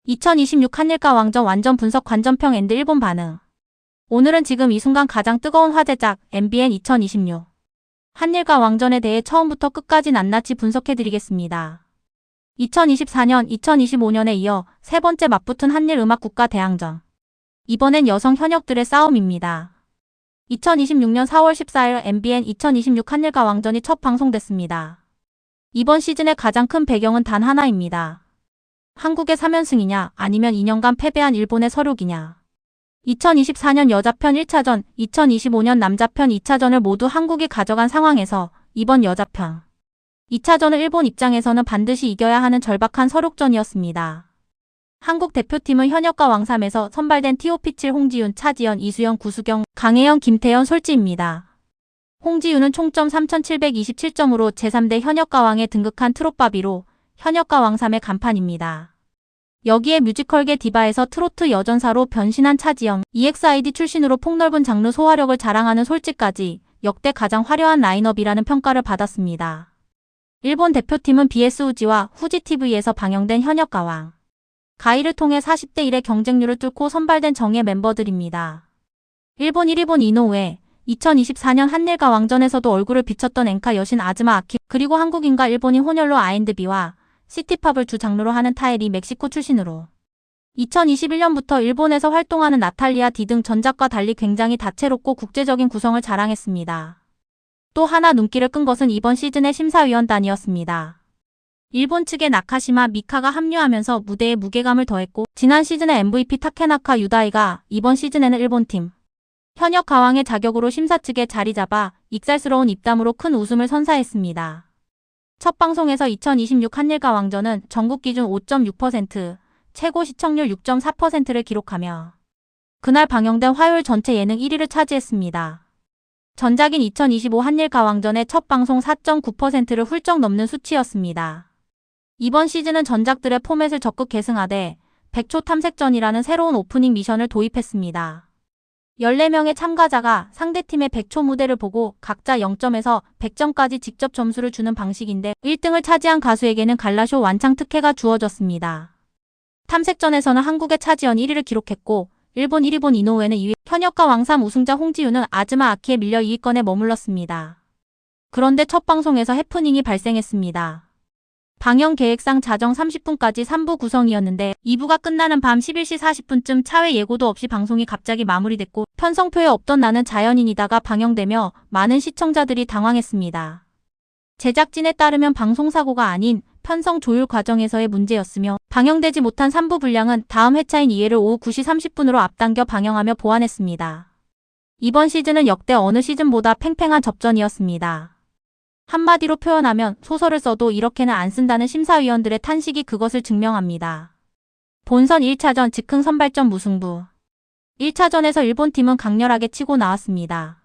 2026 한일가 왕전 완전 분석 관전평 앤드 일본 반응. 오늘은 지금 이 순간 가장 뜨거운 화제작 MBN 2026 한일가 왕전에 대해 처음부터 끝까지 낱낱이 분석해드리겠습니다. 2024년, 2025년에 이어 세 번째 맞붙은 한일 음악 국가 대항전. 이번엔 여성 현역들의 싸움입니다. 2026년 4월 14일 MBN 2026 한일가 왕전이 첫 방송됐습니다. 이번 시즌의 가장 큰 배경은 단 하나입니다. 한국의 3연승이냐 아니면 2년간 패배한 일본의 서륙이냐. 2024년 여자편 1차전, 2025년 남자편 2차전을 모두 한국이 가져간 상황에서 이번 여자편 2차전을 일본 입장에서는 반드시 이겨야 하는 절박한 서륙전이었습니다. 한국 대표팀은 현역과 왕삼에서 선발된 TOP7 홍지윤, 차지연, 이수연, 구수경, 강혜연, 김태현, 솔지입니다. 홍지윤은 총점 3,727점으로 제3대 현역과 왕에 등극한 트롯바비로 현역과 왕삼의 간판입니다. 여기에 뮤지컬계 디바에서 트로트 여전사로 변신한 차지영, EXID 출신으로 폭넓은 장르 소화력을 자랑하는 솔지까지 역대 가장 화려한 라인업이라는 평가를 받았습니다. 일본 대표팀은 BS 우지와 후지TV에서 방영된 현역과 왕 가이를 통해 40대 1의 경쟁률을 뚫고 선발된 정예 멤버들입니다. 일본 1위본 이노우에 2024년 한일가 왕전에서도 얼굴을 비쳤던 엔카 여신 아즈마 아키, 그리고 한국인과 일본인 혼혈로 R&B와 시티팝을 주 장르로 하는 타에리, 멕시코 출신으로 2021년부터 일본에서 활동하는 나탈리아 디 등 전작과 달리 굉장히 다채롭고 국제적인 구성을 자랑했습니다. 또 하나 눈길을 끈 것은 이번 시즌의 심사위원단이었습니다. 일본 측의 나카시마, 미카가 합류하면서 무대에 무게감을 더했고, 지난 시즌의 MVP 타케나카 유다이가 이번 시즌에는 일본팀 현역 가왕의 자격으로 심사 측에 자리 잡아 익살스러운 입담으로 큰 웃음을 선사했습니다. 첫 방송에서 2026 한일가 왕전은 전국 기준 5.6%, 최고 시청률 6.4%를 기록하며 그날 방영된 화요일 전체 예능 1위를 차지했습니다. 전작인 2025 한일가 왕전의 첫 방송 4.9%를 훌쩍 넘는 수치였습니다. 이번 시즌은 전작들의 포맷을 적극 계승하되 100초 탐색전이라는 새로운 오프닝 미션을 도입했습니다. 14명의 참가자가 상대팀의 100초 무대를 보고 각자 0점에서 100점까지 직접 점수를 주는 방식인데 1등을 차지한 가수에게는 갈라쇼 완창 특혜가 주어졌습니다. 탐색전에서는 한국의 차지연 1위를 기록했고 일본 1위본 이노우에는 2위, 현역과 왕삼 우승자 홍지윤은 아즈마 아키에 밀려 2위권에 머물렀습니다. 그런데 첫 방송에서 해프닝이 발생했습니다. 방영 계획상 자정 30분까지 3부 구성이었는데 2부가 끝나는 밤 11시 40분쯤 차회 예고도 없이 방송이 갑자기 마무리됐고 편성표에 없던 나는 자연인이다가 방영되며 많은 시청자들이 당황했습니다. 제작진에 따르면 방송사고가 아닌 편성 조율 과정에서의 문제였으며 방영되지 못한 3부 분량은 다음 회차인 2회를 오후 9시 30분으로 앞당겨 방영하며 보완했습니다. 이번 시즌은 역대 어느 시즌보다 팽팽한 접전이었습니다. 한마디로 표현하면 소설을 써도 이렇게는 안 쓴다는 심사위원들의 탄식이 그것을 증명합니다. 본선 1차전 즉흥 선발전 무승부. 1차전에서 일본팀은 강렬하게 치고 나왔습니다.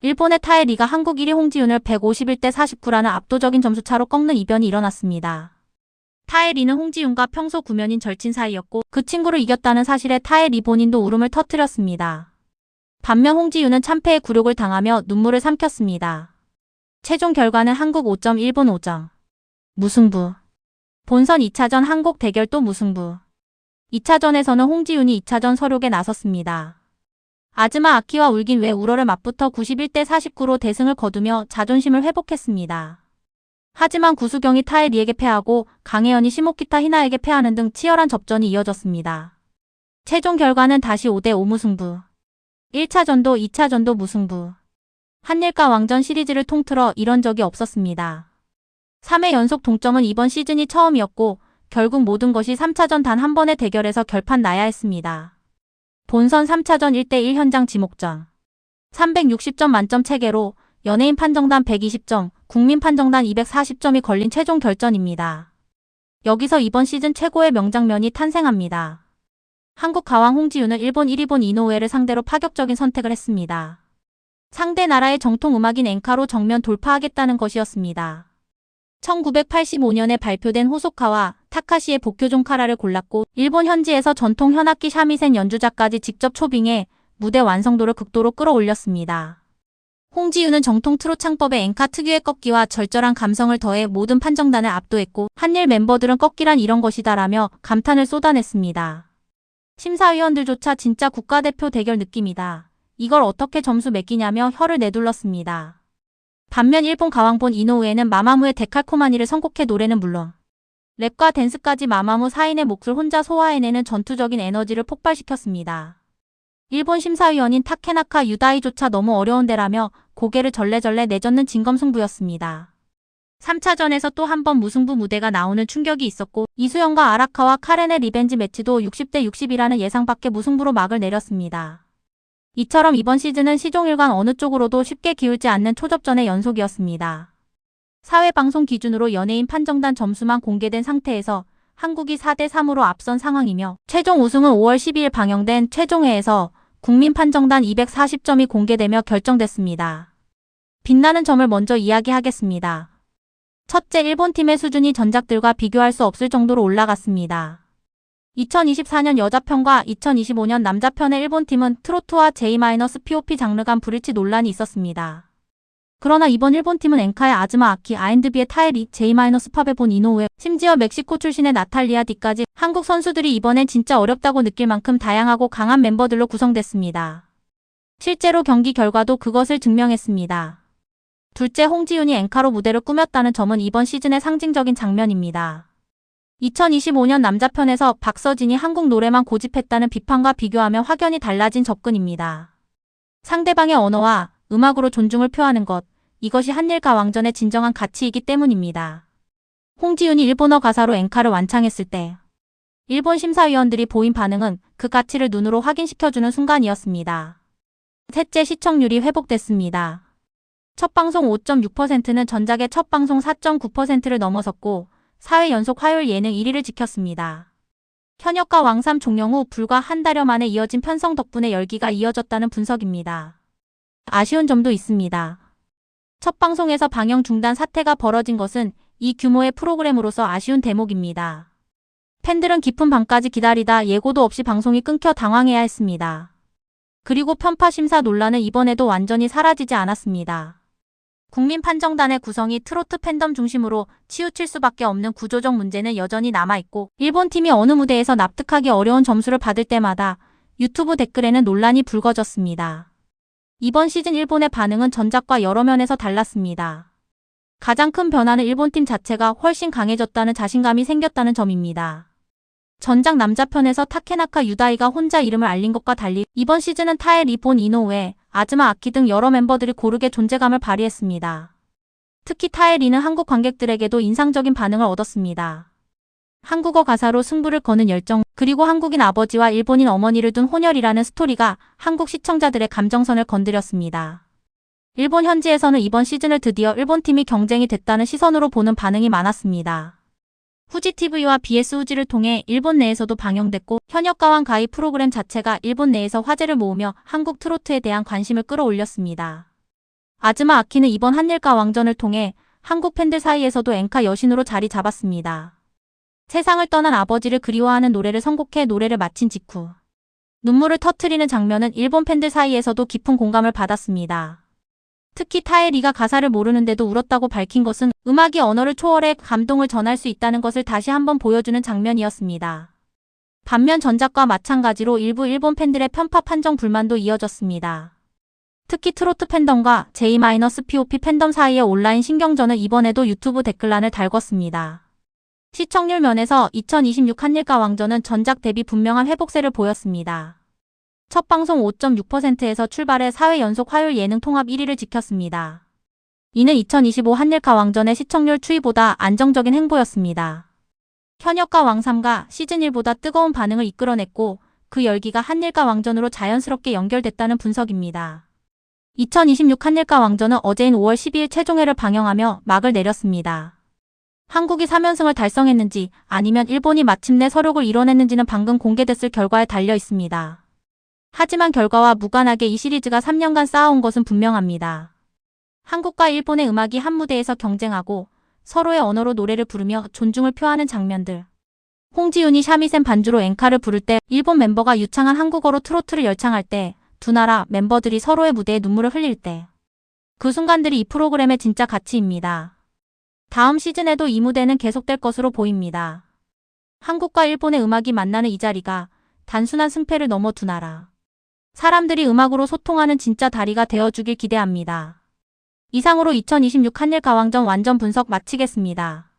일본의 타에리가 한국 1위 홍지윤을 151대 49라는 압도적인 점수차로 꺾는 이변이 일어났습니다. 타에리는 홍지윤과 평소 구면인 절친 사이였고 그 친구를 이겼다는 사실에 타에리 본인도 울음을 터뜨렸습니다. 반면 홍지윤은 참패의 굴욕을 당하며 눈물을 삼켰습니다. 최종 결과는 한국 5점, 일본 5점. 무승부. 본선 2차전 한국 대결 또 무승부. 2차전에서는 홍지윤이 2차전 서륙에 나섰습니다. 아즈마 아키와 울긴 왜 울어를 맞붙어 91대 49로 대승을 거두며 자존심을 회복했습니다. 하지만 구수경이 타에리에게 패하고 강혜연이 시모키타 히나에게 패하는 등 치열한 접전이 이어졌습니다. 최종 결과는 다시 5대 5 무승부. 1차전도 2차전도 무승부. 한일가 왕전 시리즈를 통틀어 이런 적이 없었습니다. 3회 연속 동점은 이번 시즌이 처음이었고 결국 모든 것이 3차전 단 한 번의 대결에서 결판 나야 했습니다. 본선 3차전 1대1 현장 지목전. 360점 만점 체계로 연예인 판정단 120점, 국민 판정단 240점이 걸린 최종 결전입니다. 여기서 이번 시즌 최고의 명장면이 탄생합니다. 한국 가왕 홍지윤은 일본 1위본 이노우에를 상대로 파격적인 선택을 했습니다. 상대 나라의 정통 음악인 엔카로 정면 돌파하겠다는 것이었습니다. 1985년에 발표된 호소카와 타카시의 복교종 카라를 골랐고 일본 현지에서 전통 현악기 샤미센 연주자까지 직접 초빙해 무대 완성도를 극도로 끌어올렸습니다. 홍지윤은 정통 트롯 창법의 엔카 특유의 꺾기와 절절한 감성을 더해 모든 판정단을 압도했고 한일 멤버들은 꺾기란 이런 것이다라며 감탄을 쏟아냈습니다. 심사위원들조차 진짜 국가대표 대결 느낌이다. 이걸 어떻게 점수 매기냐며 혀를 내둘렀습니다. 반면 일본 가왕본 이노우에는 마마무의 데칼코마니를 선곡해 노래는 물론 랩과 댄스까지 마마무 4인의 몫을 혼자 소화해내는 전투적인 에너지를 폭발시켰습니다. 일본 심사위원인 타케나카 유다이조차 너무 어려운데라며 고개를 절레절레 내젓는 진검승부였습니다. 3차전에서 또 한 번 무승부 무대가 나오는 충격이 있었고 이수영과 아라카와 카렌의 리벤지 매치도 60대 60이라는 예상 밖의 무승부로 막을 내렸습니다. 이처럼 이번 시즌은 시종일관 어느 쪽으로도 쉽게 기울지 않는 초접전의 연속이었습니다. 사회방송 기준으로 연예인 판정단 점수만 공개된 상태에서 한국이 4대 3으로 앞선 상황이며 최종 우승은 5월 12일 방영된 최종회에서 국민 판정단 240점이 공개되며 결정됐습니다. 빛나는 점을 먼저 이야기하겠습니다. 첫째, 일본팀의 수준이 전작들과 비교할 수 없을 정도로 올라갔습니다. 2024년 여자편과 2025년 남자편의 일본팀은 트로트와 J-POP 장르 간 불일치 논란이 있었습니다. 그러나 이번 일본팀은 엔카의 아즈마 아키, R&B의 타에리, J-팝의 본 이노우에, 심지어 멕시코 출신의 나탈리아 디까지 한국 선수들이 이번엔 진짜 어렵다고 느낄 만큼 다양하고 강한 멤버들로 구성됐습니다. 실제로 경기 결과도 그것을 증명했습니다. 둘째, 홍지윤이 엔카로 무대를 꾸몄다는 점은 이번 시즌의 상징적인 장면입니다. 2025년 남자편에서 박서진이 한국 노래만 고집했다는 비판과 비교하며 확연히 달라진 접근입니다. 상대방의 언어와 음악으로 존중을 표하는 것, 이것이 한일 가왕전의 진정한 가치이기 때문입니다. 홍지윤이 일본어 가사로 엔카를 완창했을 때 일본 심사위원들이 보인 반응은 그 가치를 눈으로 확인시켜주는 순간이었습니다. 셋째, 시청률이 회복됐습니다. 첫 방송 5.6%는 전작의 첫 방송 4.9%를 넘어섰고 4회 연속 화요일 예능 1위를 지켰습니다. 현역과 왕삼 종영 후 불과 한 달여 만에 이어진 편성 덕분에 열기가 이어졌다는 분석입니다. 아쉬운 점도 있습니다. 첫 방송에서 방영 중단 사태가 벌어진 것은 이 규모의 프로그램으로서 아쉬운 대목입니다. 팬들은 깊은 밤까지 기다리다 예고도 없이 방송이 끊겨 당황해야 했습니다. 그리고 편파 심사 논란은 이번에도 완전히 사라지지 않았습니다. 국민 판정단의 구성이 트로트 팬덤 중심으로 치우칠 수밖에 없는 구조적 문제는 여전히 남아있고 일본 팀이 어느 무대에서 납득하기 어려운 점수를 받을 때마다 유튜브 댓글에는 논란이 불거졌습니다. 이번 시즌 일본의 반응은 전작과 여러 면에서 달랐습니다. 가장 큰 변화는 일본팀 자체가 훨씬 강해졌다는 자신감이 생겼다는 점입니다. 전작 남자편에서 타케나카 유다이가 혼자 이름을 알린 것과 달리 이번 시즌은 타에리, 본 이노우에, 아즈마 아키 등 여러 멤버들이 고르게 존재감을 발휘했습니다. 특히 타에리는 한국 관객들에게도 인상적인 반응을 얻었습니다. 한국어 가사로 승부를 거는 열정, 그리고 한국인 아버지와 일본인 어머니를 둔 혼혈이라는 스토리가 한국 시청자들의 감정선을 건드렸습니다. 일본 현지에서는 이번 시즌을 드디어 일본팀이 경쟁이 됐다는 시선으로 보는 반응이 많았습니다. 후지TV와 BS 후지를 통해 일본 내에서도 방영됐고 현역가왕 가이 프로그램 자체가 일본 내에서 화제를 모으며 한국 트로트에 대한 관심을 끌어올렸습니다. 아즈마 아키는 이번 한일 가왕전을 통해 한국 팬들 사이에서도 엔카 여신으로 자리 잡았습니다. 세상을 떠난 아버지를 그리워하는 노래를 선곡해 노래를 마친 직후 눈물을 터뜨리는 장면은 일본 팬들 사이에서도 깊은 공감을 받았습니다. 특히 타에리가 가사를 모르는데도 울었다고 밝힌 것은 음악이 언어를 초월해 감동을 전할 수 있다는 것을 다시 한번 보여주는 장면이었습니다. 반면 전작과 마찬가지로 일부 일본 팬들의 편파 판정 불만도 이어졌습니다. 특히 트로트 팬덤과 J-POP 팬덤 사이의 온라인 신경전은 이번에도 유튜브 댓글란을 달궜습니다. 시청률 면에서 2026 한일가왕전은 전작 대비 분명한 회복세를 보였습니다. 첫 방송 5.6%에서 출발해 4회 연속 화요일 예능 통합 1위를 지켰습니다. 이는 2025 한일가왕전의 시청률 추이보다 안정적인 행보였습니다. 현역가 왕삼가 시즌1보다 뜨거운 반응을 이끌어냈고 그 열기가 한일가왕전으로 자연스럽게 연결됐다는 분석입니다. 2026 한일가왕전은 어제인 5월 12일 최종회를 방영하며 막을 내렸습니다. 한국이 3연승을 달성했는지 아니면 일본이 마침내 서력을 이뤄냈는지는 방금 공개됐을 결과에 달려 있습니다. 하지만 결과와 무관하게 이 시리즈가 3년간 쌓아온 것은 분명합니다. 한국과 일본의 음악이 한 무대에서 경쟁하고 서로의 언어로 노래를 부르며 존중을 표하는 장면들. 홍지윤이 샤미센 반주로 엔카를 부를 때, 일본 멤버가 유창한 한국어로 트로트를 열창할 때, 두 나라 멤버들이 서로의 무대에 눈물을 흘릴 때. 그 순간들이 이 프로그램의 진짜 가치입니다. 다음 시즌에도 이 무대는 계속될 것으로 보입니다. 한국과 일본의 음악이 만나는 이 자리가 단순한 승패를 넘어 두 나라 사람들이 음악으로 소통하는 진짜 다리가 되어주길 기대합니다. 이상으로 2026 한일 가왕전 완전 분석 마치겠습니다.